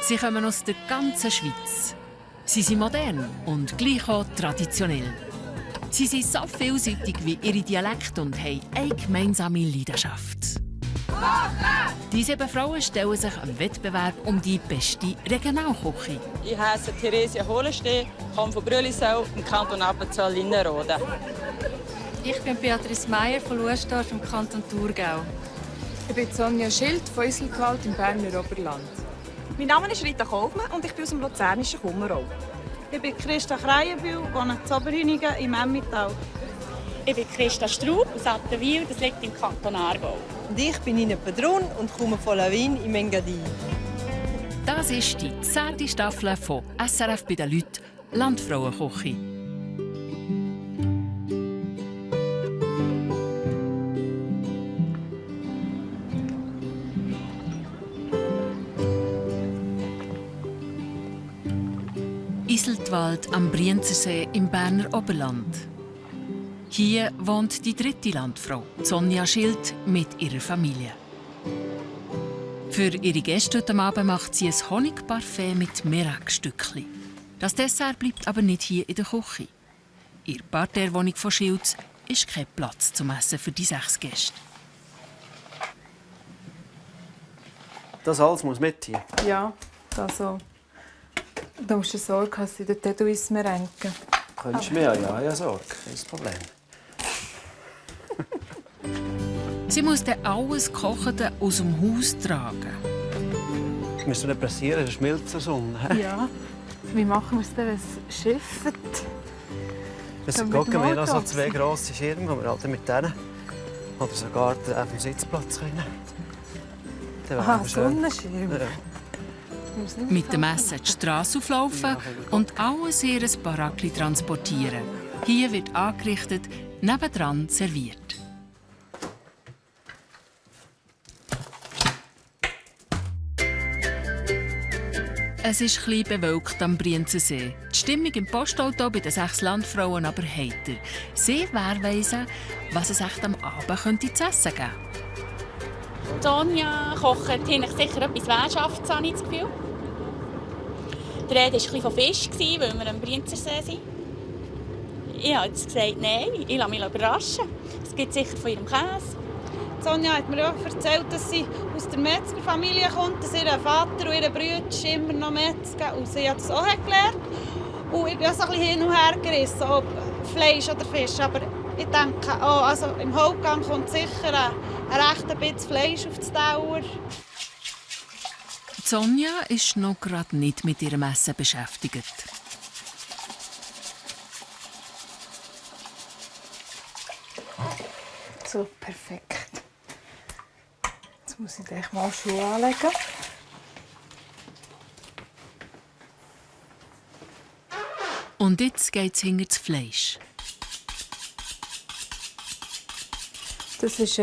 Sie kommen aus der ganzen Schweiz. Sie sind modern und gleich auch traditionell. Sie sind so vielseitig wie ihre Dialekte und haben eine gemeinsame Leidenschaft. Die 7 Frauen stellen sich am Wettbewerb um die beste Regionalküche. Ich heiße Theresia Hohlenstein, komme von Brüllisau im Kanton Appenzell-Innerrhoden. Ich bin Beatrice Meier von Luesdorf im Kanton Thurgau. Ich bin Sonja Schild von Iseltwald im Berner Oberland. Mein Name ist Rita Kaufmann und ich bin aus dem luzernischen Kummerau. Ich bin Christa Kreienbühl, wohne in Zoberhüningen im Emmental. Ich bin Christa Straub aus Attenwil, das liegt im Kanton Aargau. Und ich bin Ina Pedrun und komme von Lawin im Engadin. Das ist die 10. Staffel von SRF bei den Leuten Landfrauenküche. Iseltwald am Brienzersee im Berner Oberland. Hier wohnt die 3. Landfrau, Sonja Schild, mit ihrer Familie. Für ihre Gäste heute Abend macht sie ein Honigparfait mit Meerrettstückchen. Das Dessert bleibt aber nicht hier in der Küche. In der Parterrewohnung von Schilds ist kein Platz zum Essen für die 6 Gäste. Das alles muss mit hier? Ja, also. Du musst Sorge haben, dass sie den Teduis mehr renken. Könntest du mir ja Sorge, kein Problem. Sie muss dann alles Gekochte aus dem Haus tragen. Müssen wir nicht pressieren, es schmilzt so Sonne. Ja. Wie machen wir es denn, wenn es schifft? Es gibt wir noch so 2 grosse Schirme, die wir halt mit denen oder sogar auf dem Sitzplatz können. Sonnenschirm. Ja. Mit dem Essen die Strasse auflaufen und alles in ein Barackli transportieren. Hier wird angerichtet, nebendran serviert. Es ist etwas bewölkt am Brienzersee. Die Stimmung im Postauto bei den 6 Landfrauen aber heiter. Sie weisen, was es echt am Abend könnte zu essen geben. Sonja kocht eigentlich sicher etwas Währschaftes, habe ich das Gefühl. Die Rede war ein bisschen von Fisch, weil wir am Brienzersee sind. Ich habe jetzt gesagt, nein, ich lasse mich überraschen. Es gibt sicher von ihrem Käse. Sonja hat mir auch erzählt, dass sie aus der Metzgerfamilie kommt, dass ihr Vater und ihre Brüder immer noch Metzger und sie hat das auch gelernt. Und ich bin auch so ein bisschen hin und her gerissen, ob Fleisch oder Fisch. Aber ich denke, also im Hauptgang kommt sicher ein recht bisschen Fleisch auf die Dauer. Sonja ist noch gerade nicht mit ihrem Essen beschäftigt. So, perfekt. Jetzt muss ich gleich mal Schuhe anlegen. Und jetzt geht es hinter das Fleisch. Das ist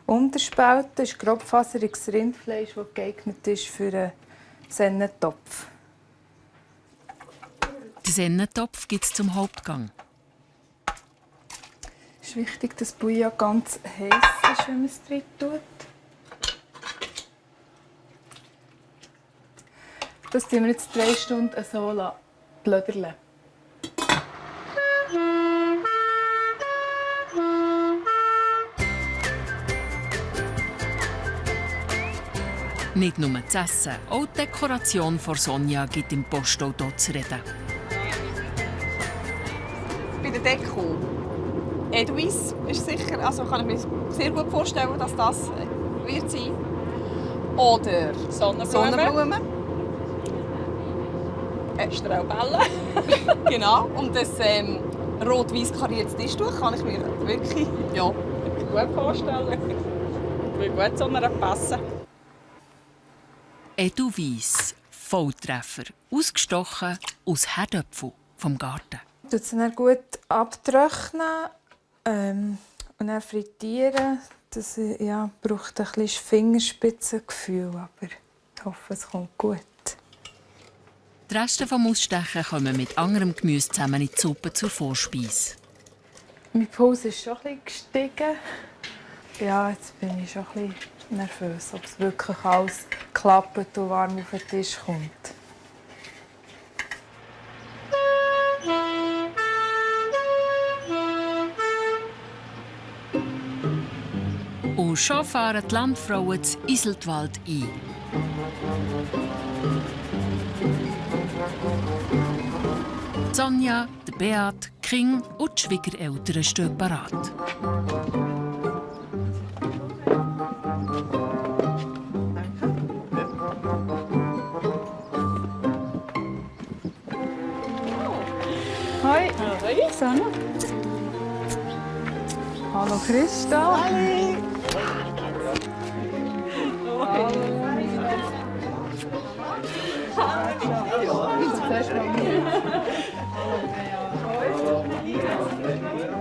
Unterspalten, das ist grobfaseriges Rindfleisch, das geeignet ist für einen Sennentopf. Den Sennentopf gibt es zum Hauptgang. Es ist wichtig, dass das Bouillon ganz heiß ist, wenn man es drin tut. Das tun wir jetzt 3 Stunden so blöderle. Nicht nur das Essen, auch die Dekoration von Sonja gibt im Postauto zu reden. Bei der Deko. Edelweiss ist sicher, also kann ich mir sehr gut vorstellen, dass das wird sein. Oder Sonnenblumen. Straubellen. Genau. Und das rot-weiß kariertes Tischtuch kann ich mir wirklich Gut vorstellen. Würde gut zu einer passen. Edelweiss, Volltreffer, ausgestochen aus Herdöpfel vom Garten. Ich tue es dann gut abtrocknen und dann frittieren. Das braucht ein bisschen Fingerspitzengefühl, aber ich hoffe, es kommt gut. Die Reste vom Ausstechen kommen mit anderem Gemüse zusammen in die Suppe zur Vorspeise. Mein Puls ist schon ein bisschen gestiegen. Ja, jetzt bin ich schon ein bisschen nervös, ob es wirklich alles klappt und warm auf den Tisch kommt. Und schon fahren die Landfrauen das Iseltwald ein. Sonja, der Beat, King und die Schwiegereltern stehen parat. Hoi. Hoi, Sonja. Hallo Christa. Hallo.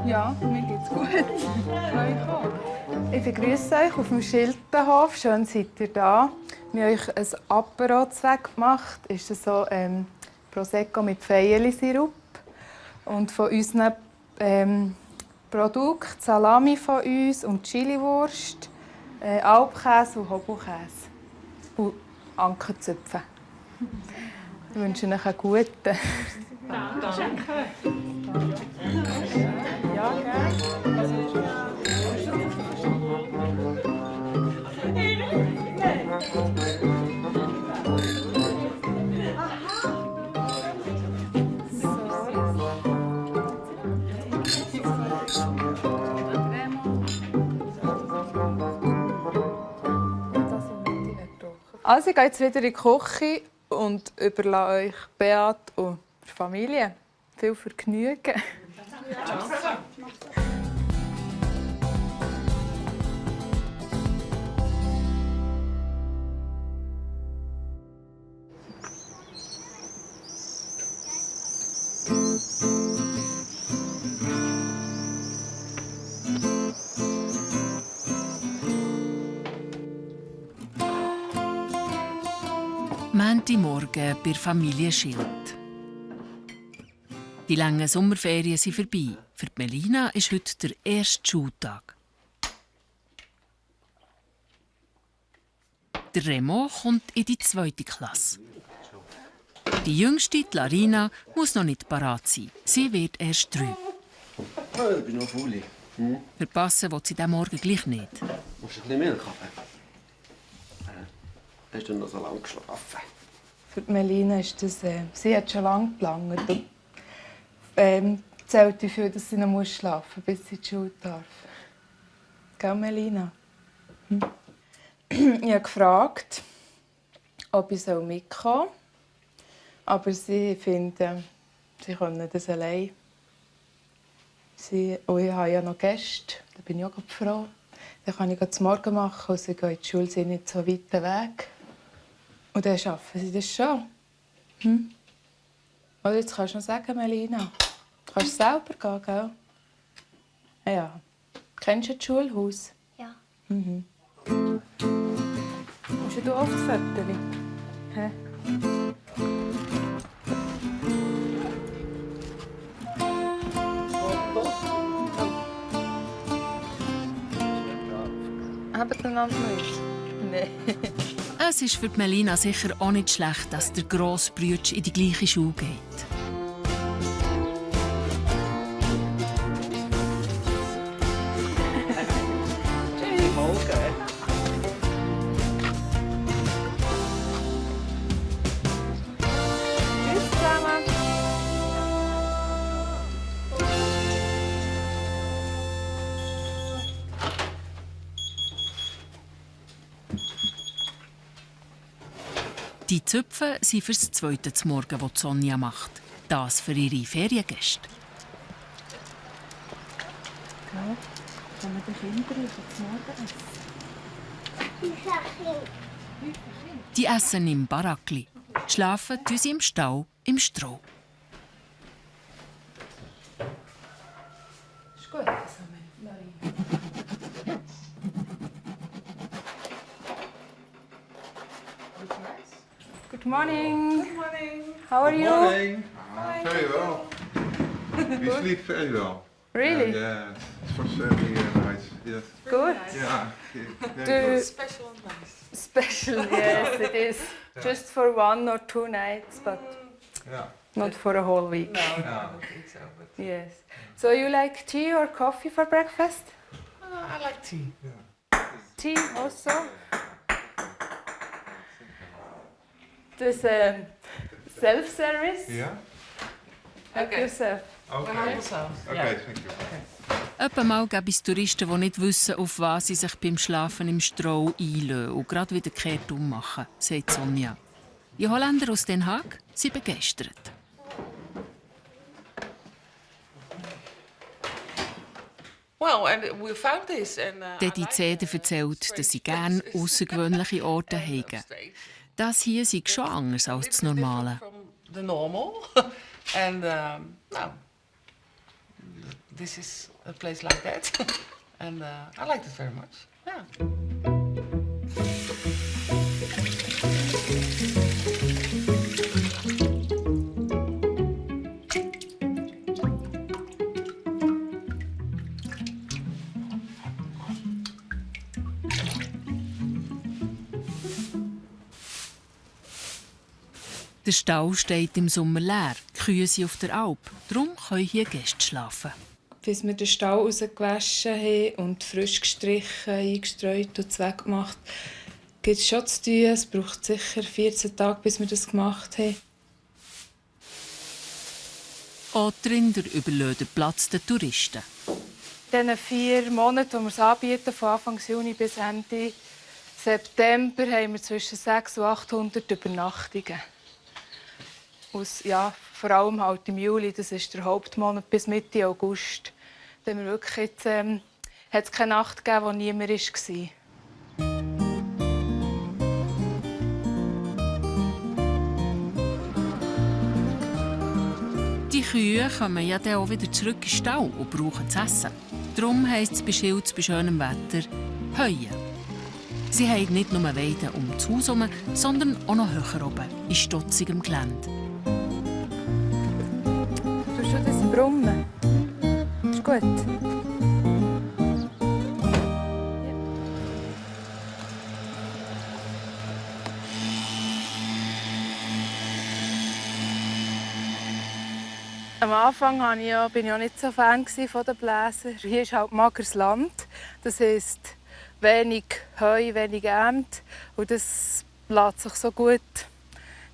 Ja, mir geht's gut. Ich begrüße euch auf dem Schildenhof. Schön seid ihr da. Wir haben euch ein Apero gemacht. Das ist so Prosecco mit Feierli-Sirup. Und von unseren Produkten Salami von uns und Chiliwurst, Alpkäse und Hobelkäse. Und Ankerzöpfe. Ich wünsche euch einen guten. Danke. Ja, Also, ich gehe jetzt wieder in die Küche und überlasse euch Beat und die Familie. Viel Vergnügen. Montagmorgen bei der Familie Schild. Die langen Sommerferien sind vorbei. Für Melina ist heute der erste Schultag. Der Remo kommt in die 2. Klasse. Die jüngste, die Larina, muss noch nicht parat sein. Sie wird erst 3. Ich bin noch faul. Verpassen will sie diesen Morgen gleich nicht. Musst du ein bisschen Milch haben? Hast du noch so lange geschlafen? Für Melina ist das, sie hat schon lange geplant und zählt dafür, dass sie noch schlafen muss, bis sie in die Schule darf. Gell, Melina? Ich habe gefragt, ob ich mitkommen soll. Aber sie finden, sie können das allein. Und ich habe ja noch Gäste, da bin ich auch froh. Dann kann ich zum Morgen machen und sie gehen in die Schule, sind nicht so weit weg. Und dann schaffen sie das schon. Oder jetzt kannst du noch sagen, Melina. Du kannst selber gehen, gell? Ja. Kennst du das Schulhaus? Ja. Hast du oft Fotos? Hä? Habt ihr einander nicht? Nein. Es ist für Melina sicher auch nicht schlecht, dass der grosse Brütsch in die gleiche Schule geht. Tschüss. Morgen. Tschüss zusammen. Die Zöpfe sind für das 2. Morgen, das Sonja macht. Das für ihre Feriengäste. Ja, können wir den Kindern zum Morgen essen? Die essen im Barackli. Schlafen tun sie im Stall, im Stroh. Ist gut, Larina. Good morning. Good morning. How are you? Good morning. Very well. We sleep very well. Really? Yeah, it was very nice. Yes. Good? Yeah. Very good. Special and nice. Special, yes, it is. Just for 1 or 2 nights, but not for a whole week. No, I don't think so. But Yes. So you like tea or coffee for breakfast? I like tea. Tea also? There's self-service. Yeah. Help yourself. Okay. Okay, thank you. Etwa gäbe es Touristen, die nicht wissen, auf was sie sich beim Schlafen im Stroh einlösen und gerade wieder kehrt ummachen, sagt Sonja. Die Holländer aus Den Haag sind begeistert. Die Zähne erzählt, dass sie gerne außergewöhnliche Orte haben. Das hier sei schon anders als das Normale. This is a place like that, and I liked it very much. Yeah. Der Stall steht im Sommer leer, die Kühe sind auf der Alp. Darum können hier Gäste schlafen. Bis wir den Stall rausgewaschen haben und frisch gestrichen, eingestreut und weggemacht, gibt es schon zu tun. Es braucht sicher 14 Tage, bis wir das gemacht haben. Auch die Rinder überlassen den Platz den Touristen. In diesen 4 Monaten, die wir es anbieten, von Anfang Juni bis Ende September, haben wir zwischen 600 und 800 Übernachtungen. Vor allem halt im Juli, das ist der Hauptmonat, bis Mitte August. Da haben wir wirklich jetzt, hat es keine Nacht gegeben, wo niemand war. Die Kühe kommen ja dann auch wieder zurück in den Stall und brauchen zu essen. Darum heisst es bei Schilz bei schönem Wetter «Heuen». Sie haben nicht nur Weiden um das Haus herum, sondern auch noch höher oben, in stotzigem Gelände. Schon das Brunnen. Das ist gut. Am Anfang war ich nicht so Fan von den Bläsern. Hier ist halt mageres Land. Das heisst, wenig Heu, wenig Ernte. Und das lässt sich so gut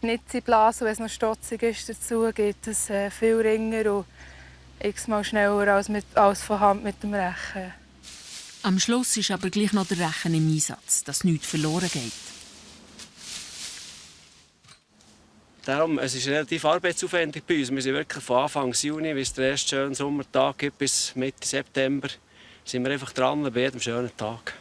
nicht blasen, wenn es noch stotzig ist. Dazu geht es viel ringer und x-mal schneller als von Hand mit dem Rechen. Am Schluss ist aber gleich noch der Rechen im Einsatz, dass nichts verloren geht. Darum, es ist relativ arbeitsaufwendig bei uns. Wir sind wirklich von Anfang Juni bis der erste schöne Sommertag gibt, bis Mitte September sind wir einfach dran bei jedem schönen Tag.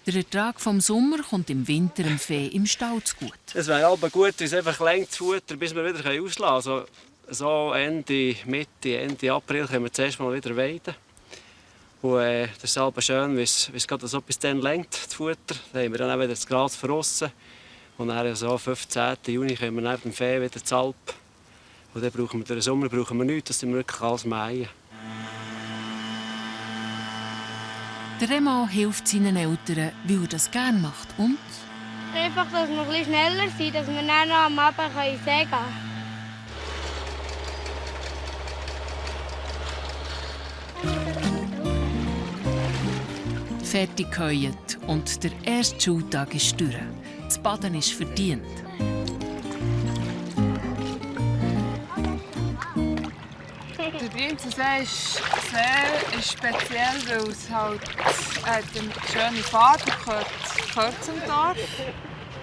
Der Ertrag vom Sommer kommt im Winter dem Vieh im Stall zu gut. Es wäre aber gut, wenn es einfach längt zu Futter, bis wir wieder auslassen können. So Ende April können wir zuerst mal wieder weiden. Und das ist aber schön, wie es gerade so bis dann längt, das Futter. Dann haben wir dann auch wieder das Gras verrossen. Und dann so 15. Juni können wir neben dem Vieh wieder zur Alp. Und dann brauchen wir den Sommer nichts, dass wir wirklich alles mähen. Der Remo hilft seinen Eltern, weil er das gerne macht. Und? Einfach, dass wir ein bisschen schneller sind, dass wir dann noch am Abend sägen können. Fertig geheult und der erste Schultag ist durch. Das Baden ist verdient. Der Brienzensee ist sehr speziell, weil es halt eine schöne Farbe gehört zum Dorf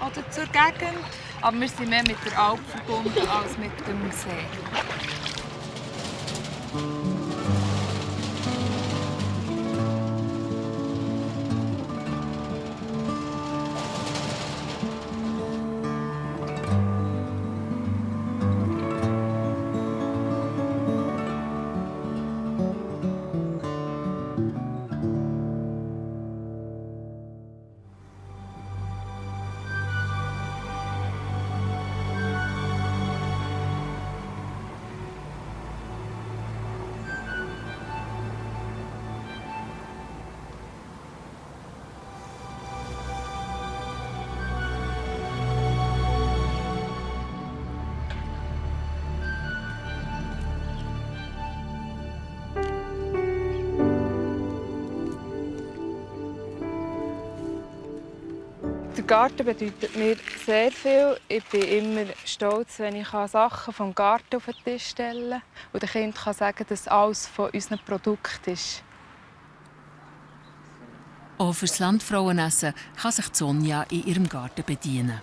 oder zur Gegend. Aber wir sind mehr mit der Alp verbunden als mit dem See. Der Garten bedeutet mir sehr viel. Ich bin immer stolz, wenn ich Sachen vom Garten auf den Tisch stellen kann und den Kindern sagen kann, dass alles von unseren Produkten ist. Auch fürs Landfrauenessen kann sich Sonja in ihrem Garten bedienen.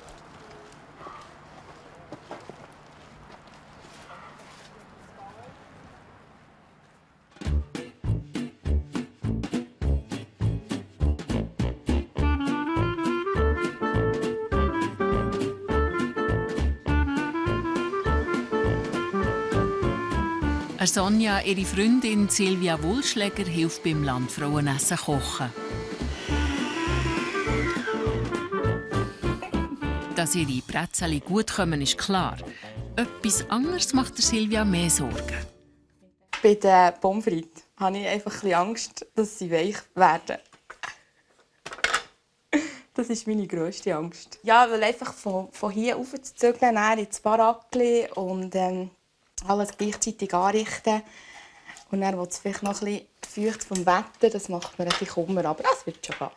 Sonja, ihre Freundin Silvia Wulschläger, hilft beim Landfrauenessen kochen. Dass ihre Brezeln gut kommen, ist klar. Etwas anderes macht der Silvia mehr Sorgen. Bei den Pommes frites habe ich einfach ein bisschen Angst, dass sie weich werden. Das ist meine grösste Angst. Ja, weil einfach von hier rauf zu zügeln, dann ins Barackli und alles gleichzeitig anrichten. Und dann wird es vielleicht noch ein bisschen feucht vom Wetter. Das macht mir ein bisschen Kummer, aber das wird schon gehen.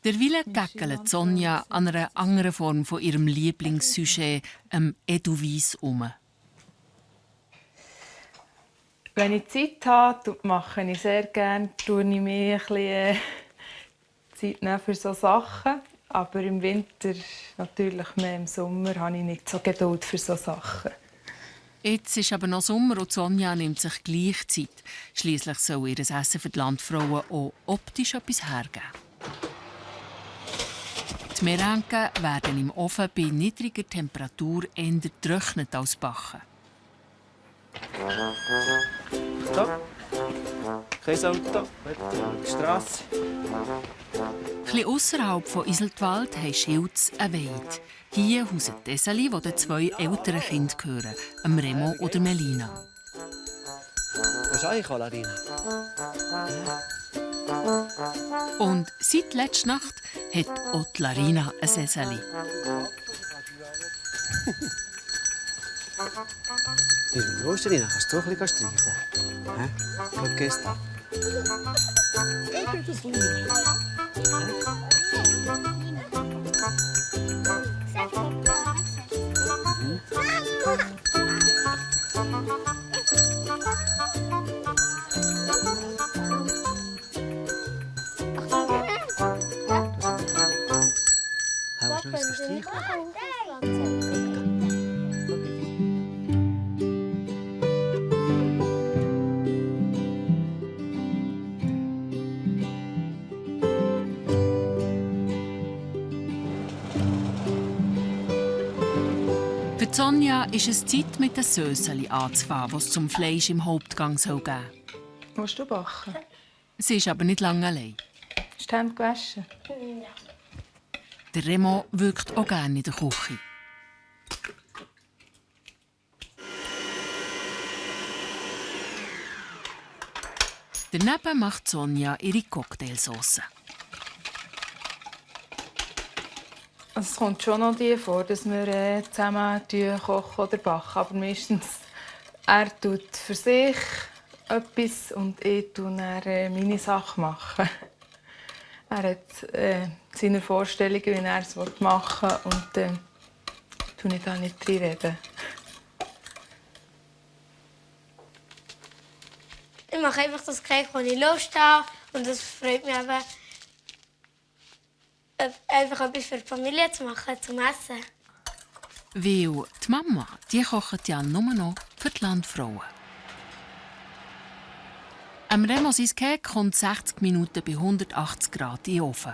Derweil gäckelt Sonja an einer anderen Form von ihrem Lieblingssujet, dem Edelweiss, um. Wenn ich Zeit habe, mache ich sehr gerne, tue ich mir ein bisschen Zeit für solche Sachen. Aber im Winter, natürlich mehr im Sommer, habe ich nicht so Geduld für solche Sachen. Jetzt ist aber noch Sommer und Sonja nimmt sich gleich Zeit. Schliesslich soll ihr Essen für die Landfrauen auch optisch etwas hergeben. Die Merengen werden im Ofen bei niedriger Temperatur eher getrocknet als backen. Stopp. Kein Auto, die Strasse. Etwas ausserhalb von Iseltwald haben Schilz eine Weide. Hier hausen die Eseli, die den zwei älteren Kindern gehören, Remo oder Melina. Was ist eigentlich, Larina? Und seit letzter Nacht hat auch die Larina ein Eseli. Ist mit los, Larina? Kannst du ein bisschen streicheln? Hä? Was gehst du? Ich bin das lieb. Für Sonja ist es Zeit, mit den Söseli anzufangen, die es zum Fleisch im Hauptgang geben soll. Willst du backen? Sie ist aber nicht lange allein. Hast du die Hände gewaschen? Ja. Der Remo wirkt auch gerne in der Küche. Daneben macht Sonja ihre Cocktailsauce. Also es kommt schon noch die vor, dass wir zusammen kochen oder backen. Aber meistens er tut für sich etwas und ich tue dann meine Sachen machen. Er hat seine Vorstellungen, wie er es machen will, und tue ich da nicht reinreden. Ich mache einfach das Cake, das ich Lust habe. Und das freut mich eben, einfach etwas für die Familie zu machen, zum Essen. Weil die Mama, die kocht ja nur noch für die Landfrauen. Remo sein Cake kommt 60 Minuten bei 180 Grad in den Ofen.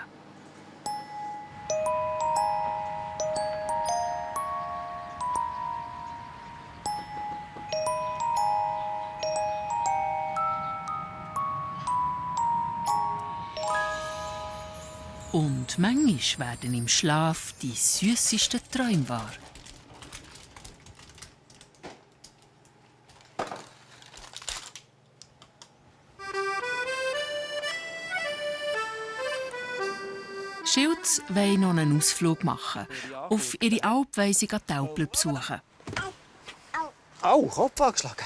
Und manchmal werden im Schlaf die süßesten Träume wahr. Schilz wollen noch einen Ausflug machen. Auf ihre Alp wollen sie die Taubler besuchen. Au, Kopf angeschlagen.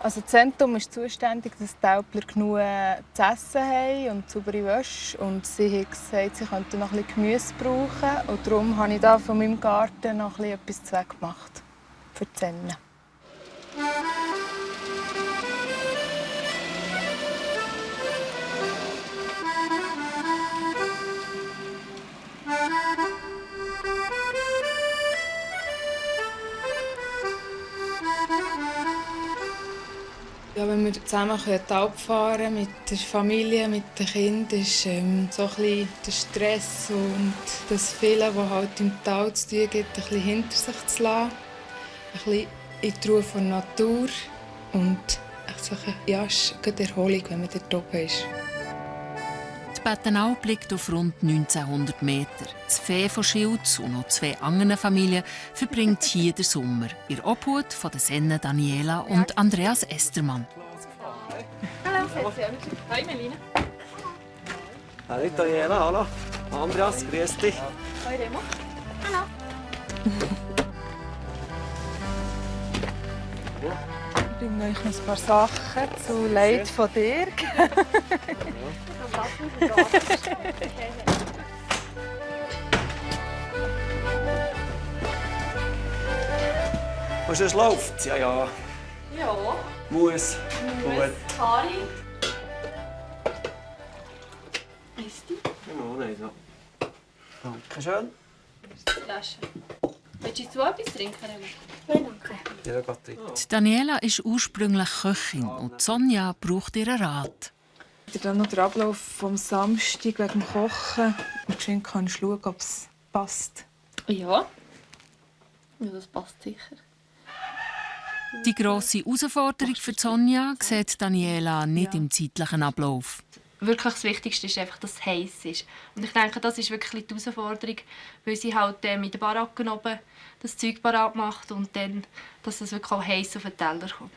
Also das Zentrum ist zuständig, dass die Älpler genug zu essen haben und saubere Wäsche. Und sie hat gesagt, sie könnten noch ein bisschen Gemüse brauchen. Und darum habe ich da von meinem Garten noch ein bisschen etwas weggemacht für die Senne. Ja, wenn wir zusammen in die Alp fahren können, mit der Familie, mit den Kindern, ist so ein bisschen der Stress und das Viele, was halt im Tal zu tun gibt, ein bisschen hinter sich zu lassen. Ein bisschen in die Ruhe der Natur und ja, es ist eine Erholung, wenn man dort oben ist. Die Bettenalp liegt auf rund 1900 Meter. Das Vieh von Schiltz und noch 2 anderen Familien verbringt hier den Sommer. In Obhut von den Sennen Daniela und Andreas Estermann. Hallo, hi Melina. Hallo Daniela, hallo. Andreas, grüß dich. Hoi Remo. Hallo. Ich bringe euch noch ein paar Sachen zu Leid von dir. Und sonst läuft's? Ja. Ja. Muss. Gut. Kari. Ist die? Genau, nein, so. Dankeschön. Die Flasche. Willst du etwas trinken? Nein, danke. Ja, Gott. Die Daniela ist ursprünglich Köchin und Sonja braucht ihren Rat. Dann noch der Ablauf vom Samstag wegen dem Kochen. Und schön kannst du schauen, ob es passt. Ja. Ja, das passt sicher. Die grosse Herausforderung für Sonja sieht Daniela nicht im zeitlichen Ablauf. Wirklich das Wichtigste ist einfach, dass es heiß ist. Und ich denke, das ist wirklich die Herausforderung, weil sie halt mit den Baracken oben das Zeug parat macht und dann, dass es wirklich auch heiß auf den Teller kommt.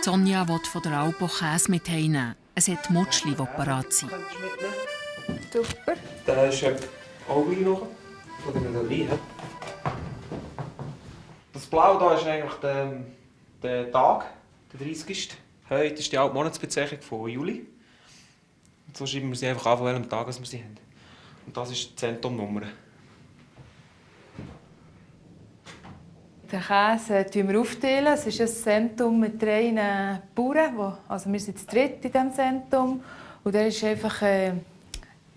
Sonja will von der Alp auch Käse mit heimnehmen. Es hat Mutschli, die parat sind. Super. Da ist auch Wein noch. Von der Melodie. Das Blau hier ist eigentlich der Tag, der 30. Heute ist die alte Monatsbezeichnung von Juli. Und so schreiben wir sie einfach an, von welchem Tag wir sie haben. Und das ist die Zentrumnummer. Den Käse teilen wir aufteilen. Es ist ein Zentrum mit 3 Bauern. Also wir sind zu dritt in diesem Zentrum. Und der ist einfach ein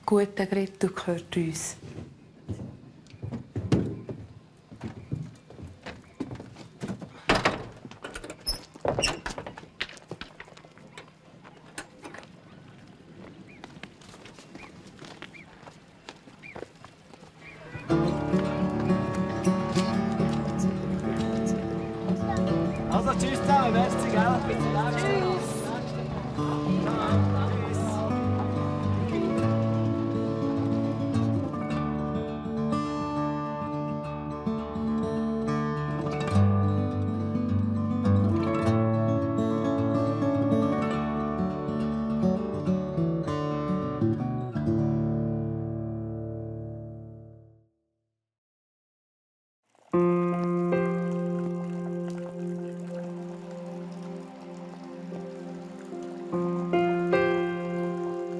guter Gritt und gehört uns. Also tschüss zusammen, merci, gell? Tschüss.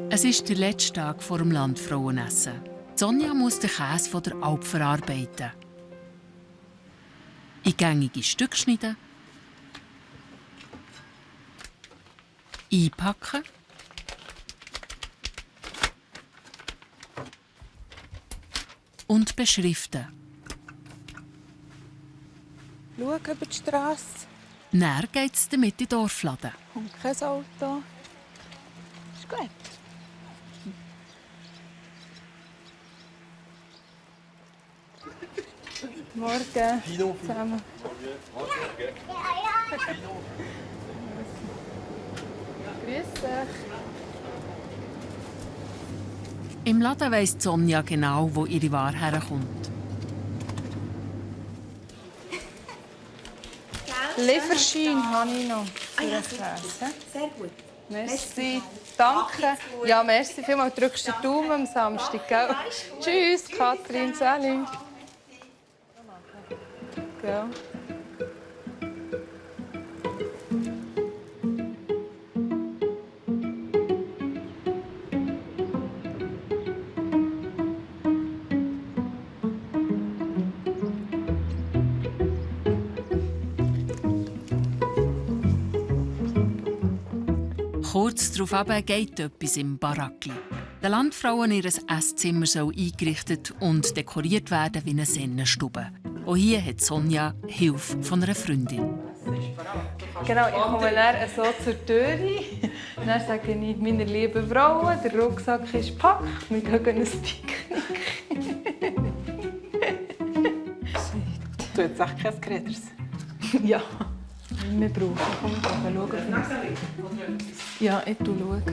Es ist der letzte Tag vor dem Landfrauenessen. Sonja muss den Käse von der Alp verarbeiten. In gängige Stücke schneiden, einpacken und beschriften. Schau über die Straße. Dann geht es damit in den Dorfladen. Und kein Auto. Ist gut. Morgen zusammen. Grüß dich. Im Laden weiss Sonja genau, wo ihre Ware herkommt. Lieferschein habe ich noch. Ja, sehr gut. Merci. Danke. Ja, merci vielmals. Drückst du den Daumen am Samstag, gell? Tschüss, Katrin. Salut. gell? Kurz darauf geht etwas im Barackli. Den Landfrauen ihr Esszimmer soll eingerichtet und dekoriert werden wie eine Sennenstube. Auch hier hat Sonja Hilfe von einer Freundin. Genau, ich komme dann so zur Tür rein. Dann sage ich meiner lieben Frau, der Rucksack ist gepackt, wir gehen ein Picknick. Du hast echt kein Gerät. Ja, wir brauchen. Komm, schauen. Ja, ich schaue.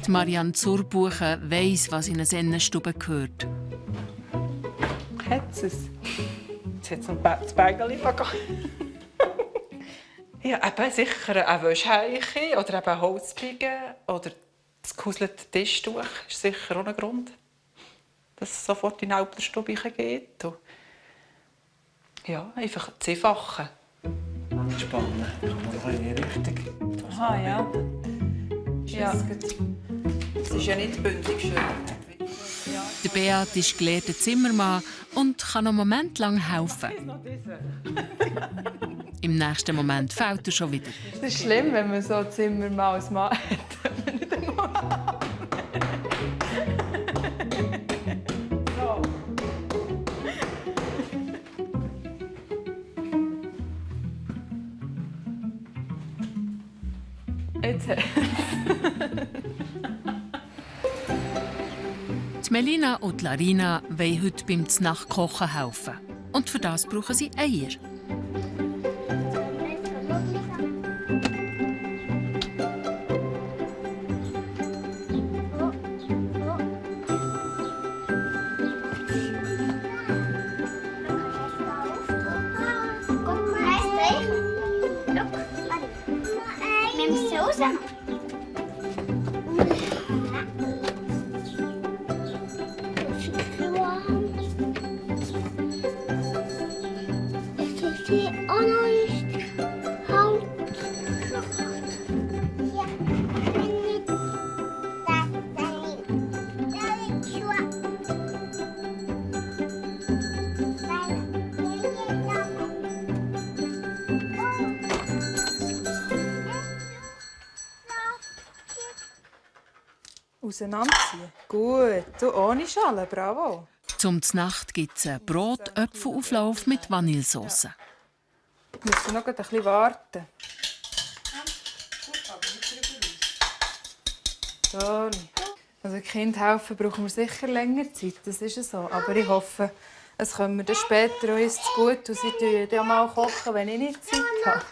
Die Marianne Zurbuchen weiss, was in eine Sennenstube gehört. Hat es? Jetzt hat es noch das Bägeli vergangen. Ja, eben sicher eine Wäschheiche oder eben Holzbiegen oder das gehäuselte Tischtuch ist sicher auch ein Grund, dass es sofort in die Alplerstube geht. Und ja, einfach das Einfache. Spannen, kommt in die Richtung. Aha, ja. Ja. Es ist ja nicht bündig schön. Der Beat ist gelehrter Zimmermann und kann noch einen Moment lang helfen. Im nächsten Moment fällt er schon wieder. Es ist schlimm, wenn man so Zimmermann als Mann hat. Jetzt. Die Melina und die Larina wollen heute beim Znachtkochen helfen. Und für das brauchen sie Eier. Nimmst du raus? Auseinanderziehen. Gut, du ohne Schale, bravo. Zum Znacht gibt es einen Brot-Äpfelauflauf mit Vanillesauce. Wir müssen noch ein bisschen warten. So. Also Kind helfen brauchen wir sicher länger Zeit, das ist so. Aber ich hoffe, es kommen wir dann später uns zu gut und sie kochen dann mal kochen, wenn ich nicht Zeit habe.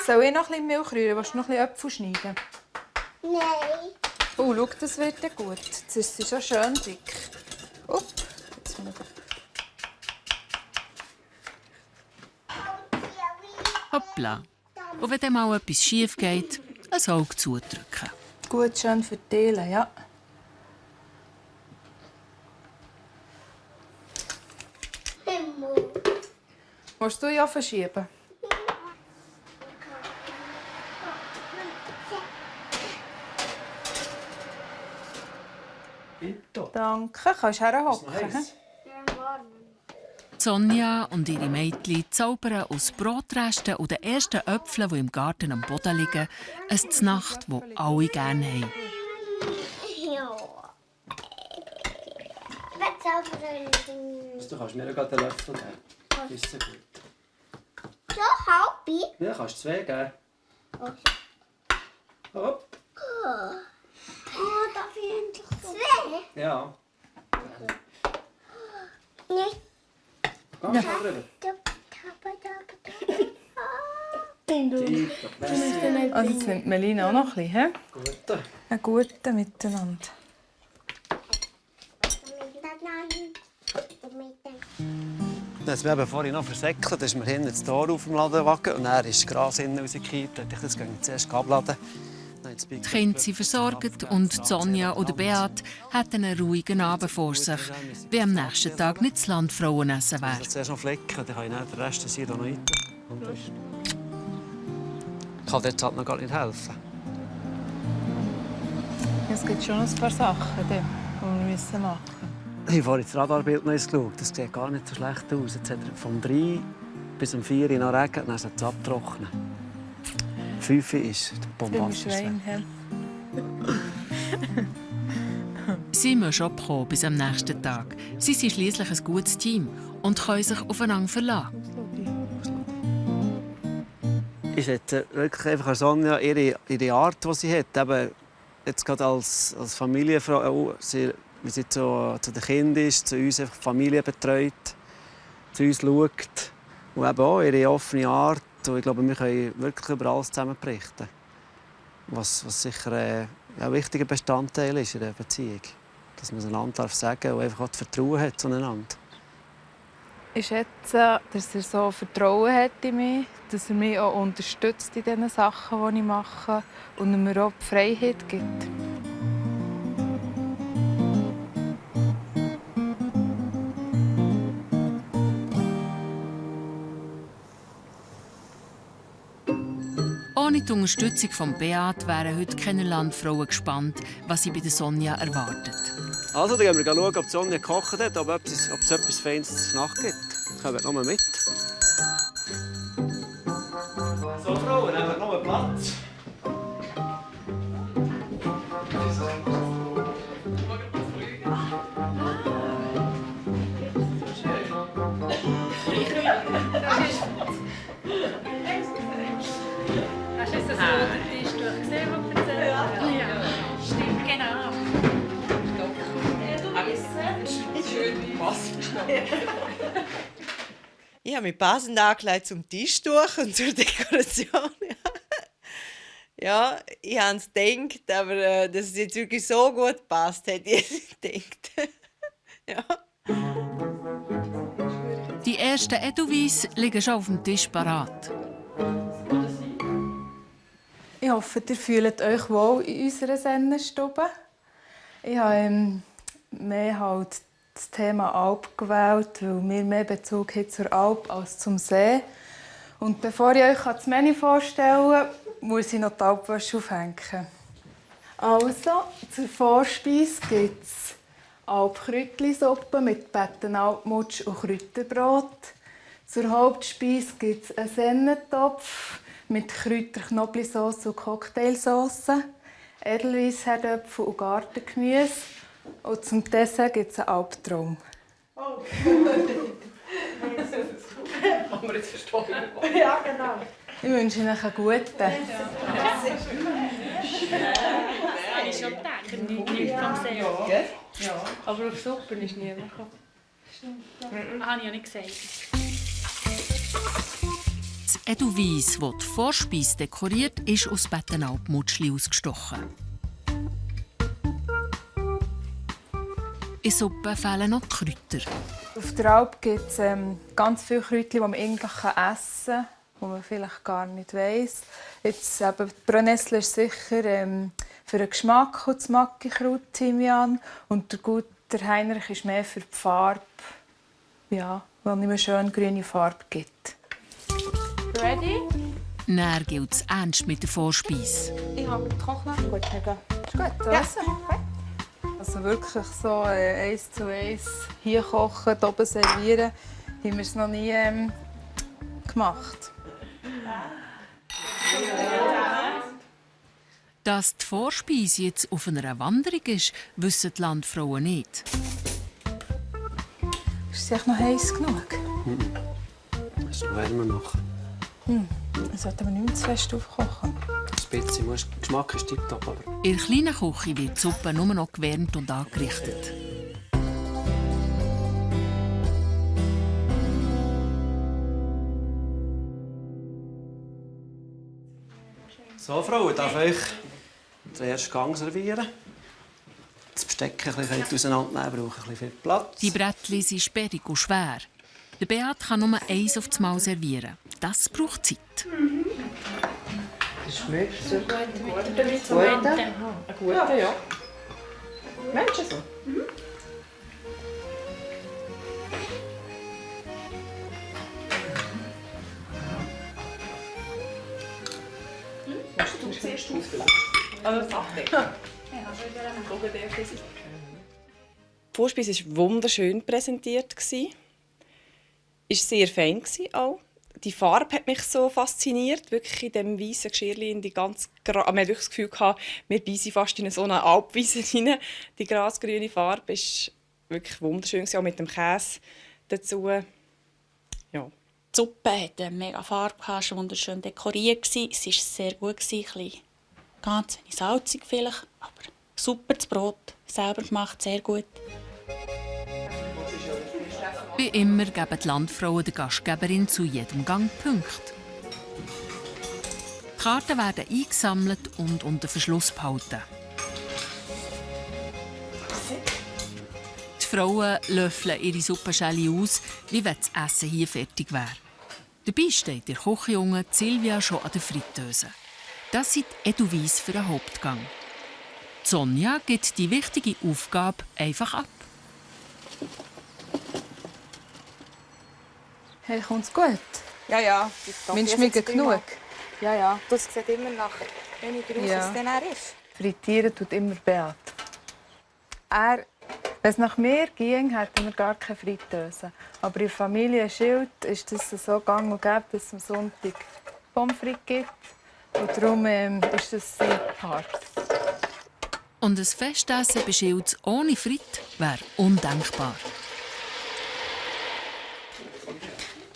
Soll ich noch ein bisschen Milch rühren? Willst du noch ein bisschen Äpfel schneiden? Nein. Oh, schau, das wird ja gut. Jetzt ist sie schon schön dick. Upp. Hoppla. Und wenn dann mal etwas schief geht, ein Auge zudrücken. Gut, schön verteilen, ja. Willst du ja verschieben? Danke, kannst du herhocken. Sonja und ihre Mädchen zaubern aus Brotresten und den ersten Äpfeln, die im Garten am Boden liegen, ein Znacht, das alle gerne haben. Ja. Du kannst mir gerade einen Löffel geben. Ist so gut. So halb? Ja, kannst du 2 geben. Hopp. Oh, darf ich endlich 2? Ja. Nein. Komm, schau rüber. Also jetzt nimmt Melina auch noch ein bisschen, Gute. Einen guten miteinander. Das wir vorhin noch versäckelt, da ist mir hinten das Tor auf dem Ladenwagen und dann ist das Gras innen rausgekippt. Ich das zuerst abladen. Die Kinder sind versorgt und Sonja oder Beat hatten einen ruhigen Abend vor sich, wie am nächsten Tag nicht das Landfrauenessen wäre. Zuerst noch Flecken, dann kann ich den Rest hier noch rein. Ich kann dort halt noch gar nicht helfen. Es gibt schon ein paar Sachen, die wir machen müssen. Ich habe vorhin das Radarbild noch geschaut. Das sieht gar nicht so schlecht aus. Jetzt hat er vom 3 bis um 4 noch Regen, dann ist es abtrocknen. 5 ist bombastisch. Sie müssen abkommen bis am nächsten Tag. Sie sind schließlich ein gutes Team und können sich aufeinander verlassen. Ich schätze wirklich einfach an Sonja ihre Art, die sie hat. Eben jetzt gerade als Familienfrau, wie sie zu den Kindern ist, zu uns einfach die Familie betreut, zu uns schaut. Und eben auch ihre offene Art. Und ich glaube, wir können wirklich über alles zusammen berichten. Was sicher ein wichtiger Bestandteil ist in einer Beziehung. Dass man einander sagen darf und einfach auch das Vertrauen hat zueinander. Ich schätze, dass er so Vertrauen hat in mich, dass er mich auch unterstützt in den Sachen, die ich mache und mir auch die Freiheit gibt. Ohne die Unterstützung von Beat wären heute keine Landfrauen gespannt, was sie bei der Sonja erwartet. Also, dann gehen wir schauen, ob Sonja gekocht hat, ob es etwas Feines zur Nacht gibt. Kommt noch mal mit. So, Frauen, nehmt noch einen Platz. Hast du jetzt das den Tisch durchgesehen, was du erzählt hast? Ja, stimmt, genau. Ich habe mich passend angelegt zum Tischtuch und zur Dekoration. Ja, ich habe es gedacht, aber dass es jetzt wirklich so gut passt, hätte ich nicht gedacht. Ja. Die ersten Edelweiss liegen schon auf dem Tisch parat. Ich hoffe, ihr fühlt euch wohl in unserer Sennenstube. Ich habe mehr halt das Thema Alp gewählt, weil wir mehr Bezug haben zur Alp als zum See. Und bevor ich euch das Menü vorstelle, muss ich noch die Alpwäsche aufhängen. Also, zur Vorspeise gibt es Alpkräutlisuppe mit Bettenalpmutsch und Kräuterbrot. Zur Hauptspeise gibt es einen Sennentopf mit Kräuter-Knoblauchsauce und Cocktailsauce, Edelweissherdöpfel und Gartengemüse. Und zum Dessert gibt es einen Albtraum. Oh. Haben wir jetzt verstanden? Ja, genau. Ich wünsche Ihnen einen guten. Das habe ich schon gedacht, nicht vom See. Ja. Aber auf Suppe ist niemand gekommen. Stimmt. Habe ich ja nicht gesagt. Das Edelweiss, das die Vorspeise dekoriert, ist aus Bettenalpmutschli ausgestochen. In Suppe fehlen noch die Kräuter. Auf der Alp gibt es ganz viele Kräuter, die man eigentlich essen kann, die man vielleicht gar nicht weiss. Jetzt, die Brennnessel ist sicher für den Geschmack und das Mackikraut, Thymian. Und der gute Heinrich ist mehr für die Farbe, ja, weil es immer schön grüne Farbe gibt. Ready? Dann gilt es ernst mit der Vorspeise. Ich habe gekocht. Gut, Ist gut, oder? Ja. Also wirklich so 1:1 hier kochen, hier oben servieren, haben wir es noch nie gemacht. Dass die Vorspeise jetzt auf einer Wanderung ist, wissen die Landfrauen nicht. Ist es echt noch heiß genug? Es ist wärmer noch. Dann sollten wir nicht mehr zu fest aufkochen. Ein bisschen, der Geschmack ist tipptopp, aber... In der kleinen Küche wird die Suppe nur noch gewärmt und angerichtet. So, Frauen, darf ich den ersten Gang servieren? Das Besteck ein bisschen auseinandernehmen, braucht ein bisschen viel Platz. Die Brettchen sind sperrig und schwer. Der Beat kann nur eins auf das Mal servieren. Das braucht Zeit. schmeckt so. Ein guter, ja. Menschen so? Du siehst aus vielleicht. Also das macht nicht. Die Vorspeise war wunderschön präsentiert. War sehr fein auch. Die Farbe hat mich so fasziniert. Wirklich in diesem weißen Geschirrchen, in die ganz man hat wirklich das Gefühl gehabt, wir beißen fast in so eine Alpwiese rein. Die grasgrüne Farbe war wirklich wunderschön, auch mit dem Käse dazu. Ja. Die Suppe hatte eine mega Farbe, war wunderschön dekoriert. Es war sehr gut, ein bisschen ganz wenig salzig vielleicht, aber super, das Brot selber gemacht, sehr gut. Wie immer geben die Landfrauen der Gastgeberin zu jedem Gang Punkte. Die Karten werden eingesammelt und unter Verschluss behalten. Die Frauen löffeln ihre Suppenschale aus, wie wenn das Essen hier fertig wäre. Dabei steht der Kochjunge Silvia schon an der Fritteuse. Das sind Edelweiss für den Hauptgang. Sonja gibt die wichtige Aufgabe einfach ab. Hey, kommt's gut? Ja. Meinst du mir genug? Ja. Das sieht immer nach weniger aus, als es dann ist. Frittieren tut immer Beat. Wenn es nach mir ging, hätten wir gar keine Fritteuse. Aber in der Familie Schild ist es so gang und gäbe, dass es am Sonntag Pommes frites gibt. Und darum ist das sehr hart. Und ein Festessen bei Schilds ohne Fritt wäre undenkbar.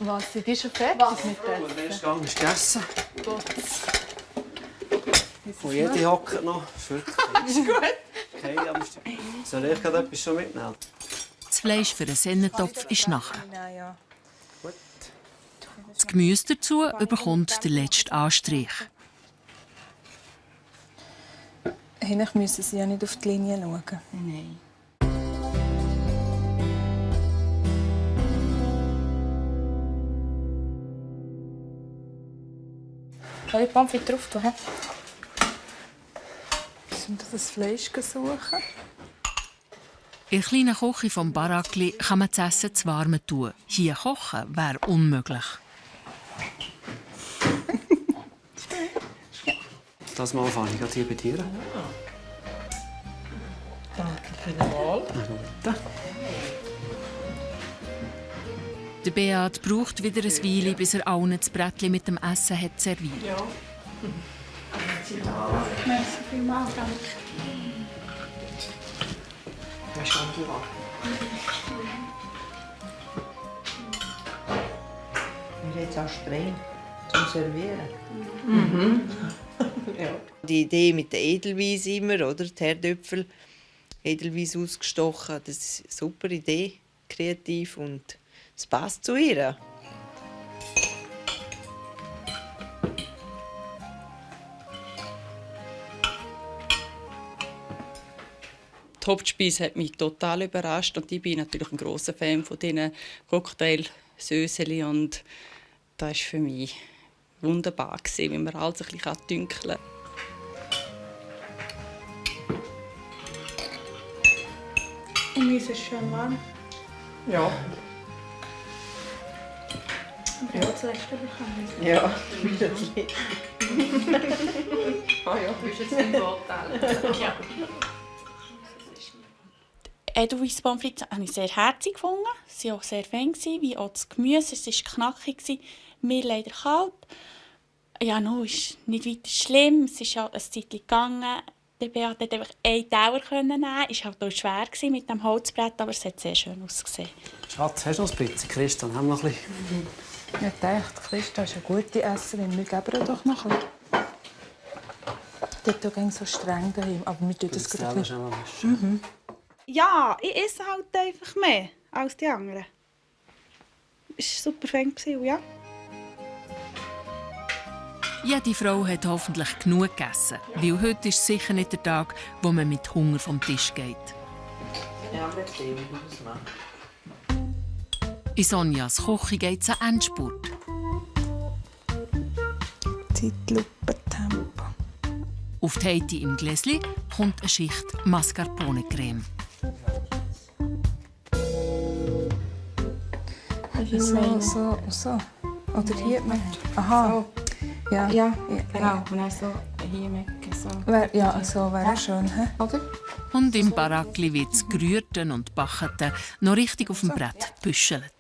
Was, sind die schon fertig mit Der erste Gang ist gegessen. Gott. Und jede hockt noch für die Ist gut. Okay, aber soll ich gerade etwas schon mitnehmen? Das Fleisch für den Sennentopf ist nachher. Ja. Das Gemüse dazu bekommt der letzte Anstrich. Eigentlich müssen sie ja nicht auf die Linie schauen. Nein. Soll ich Pommes frites drauf tun? Müssen wir das Fleisch suchen? In der kleinen Küche vom Barackli kann man das Essen zu warm tun. Hier kochen wäre unmöglich. Das Mal fange ich gerade hier bei dir. Danke für den Wahl. Der Beat braucht wieder ein Weile, bis er allen das Brettchen mit dem Essen hat serviert. Ja. Merci vielmals, danke. Wir haben jetzt auch streng zum Servieren. Ja. Die Idee mit den Edelweiss immer, oder? Die Herdöpfel, Edelweiss ausgestochen, das ist eine super Idee, kreativ und es passt zu ihr. Die Hauptspeise hat mich total überrascht und ich bin natürlich ein grosser Fan von diesen Cocktail-Söseli und das war für mich wunderbar, wie man alles ein bisschen dünkeln kann. Und mir ist es schön warm. Ja. Aber ja. Das letzte bekommen. Ja, Ah ja, du bist jetzt im Hotel. Ja. Edelweiss Pommes frites habe ich sehr herzig gefunden. Sie waren auch sehr fein, wie auch das Gemüse. Es war knackig, mir leider kalt. Ja, no, ist nicht weiter schlimm. Es ist halt ein Zeit gegangen. Der Beat konnte einfach einen Teller nehmen. Es war halt auch schwer mit dem Holzbrett, aber es hat sehr schön ausgesehen. Schatz, hast du noch ein bisschen? Christian, haben wir noch ein bisschen? Ich dachte, Christa ist eine gute Esserin. Wir geben ihr doch noch ein bisschen. Die ist so streng daheim, aber wir tun das gerade nicht. Ja, ich esse halt einfach mehr als die anderen. Es war super fein, ja. Jede Frau hat hoffentlich genug gegessen, weil heute ist sicher nicht der Tag, wo man mit Hunger vom Tisch geht. Ja, wir sehen, wie wir das machen. In Sonjas Küche geht es an Endspurt. Zeitlupentempo. Auf die Heidi im Gläschen kommt eine Schicht Mascarpone-Creme. So. Oder hier mit. Aha. So. Ja. Genau. Und dann so hier mit. So. So wäre schön. Oder? Und im Barackli wird das Gerührte und Backete noch richtig auf dem Brett büschelt.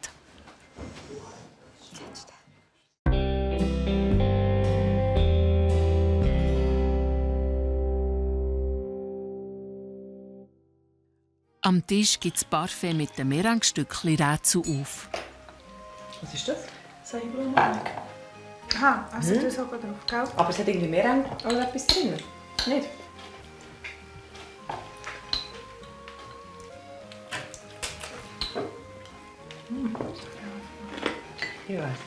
Am Tisch gibt es Parfait mit dem Merengue-Stückchen Rätsel auf. Was ist das? Seidenblumenhonig. Aha, also das oben drauf, gell? Aber es hat irgendwie Merengue oder etwas drin, nicht? Ich weiß nicht.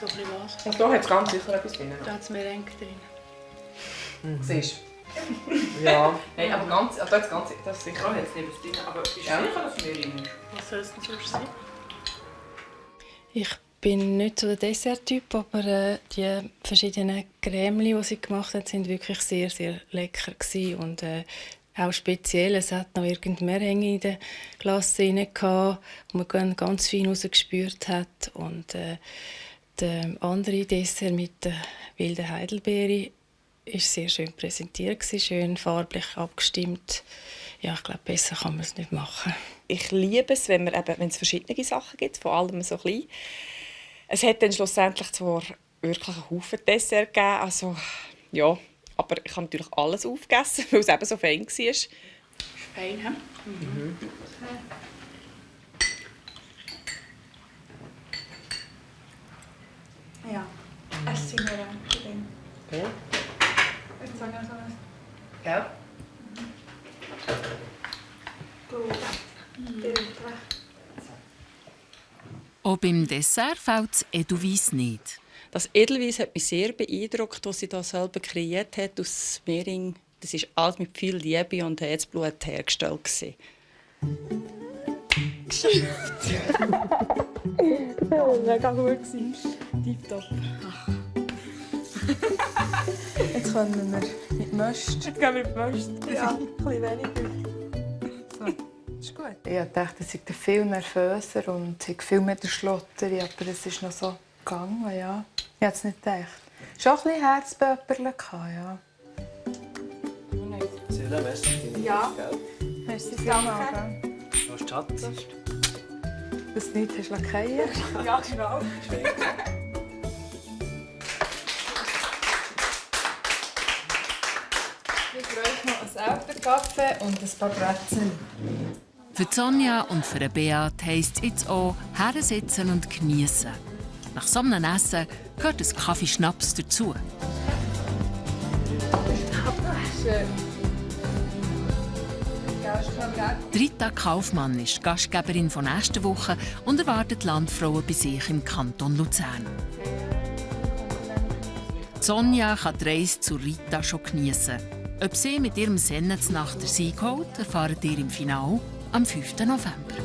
So ein bisschen was. Und da hat es ganz sicher etwas drin. Da hat es Merengue drin. Siehst du? Ja. Nein, aber ganz, das ist sicher. Da hat es nicht etwas drin, aber ist sicher, dass es Merengue ist. Was soll es denn sonst sein? Ich bin nicht so der Dessert-Typ, aber die verschiedenen Cremeli, die sie gemacht hat, sind wirklich sehr, sehr lecker gewesen. Und auch speziell, es hat noch irgendeine Merengue in der Glasse rein gehabt, wo man ganz fein rausgespürt hat. Und der andere Dessert mit der wilden Heidelbeere war sehr schön präsentiert, schön farblich abgestimmt. Ja, ich glaube, besser kann man es nicht machen. Ich liebe es, wenn es verschiedene Sachen gibt, vor allem so klein. Es hat dann schlussendlich zwar wirklich einen Haufen Dessert gegeben, also, ja, aber ich habe natürlich alles aufgegessen, weil es eben so fein war. Fein, hä? Mhm. Ja, es sind Merengue drin. Okay. Jetzt sage ich so was. Gell? Auch beim Dessert fällt das Edelweiss nicht. Das Edelweiss hat mich sehr beeindruckt, was sie da selber kreiert hat aus Merengue. Das ist alles mit viel Liebe und Herzblut hergestellt. Das war mega gut. Tipptopp. Jetzt können wir mit Möst. Jetzt gehen wir mit Möst. Ja, ein bisschen weniger. So, ist gut. Ich dachte, sie sei viel nervöser und sie viel mehr der Schlotteri, aber es ist noch so gegangen, ja. Ich hätte es nicht gedacht. Schon ein bisschen Herzpöpperchen, ja. Ja. Hast du es danke. Was ist Schatz? Das nicht hast du lackieren? Ja, genau. Ich freue mich noch einen Elternkaffee und ein paar Brezeln. Für Sonja und für Beat heisst es jetzt auch hersitzen und geniessen. Nach so einem Essen gehört ein Kaffee-Schnaps dazu. Rita Kaufmann ist Gastgeberin von nächster Woche und erwartet Landfrauen bei sich im Kanton Luzern. Sonja kann die Reise zu Rita schon geniessen. Ob sie mit ihrem Sennen nach der Sieg holt, erfahren ihr im Finale am 5. November.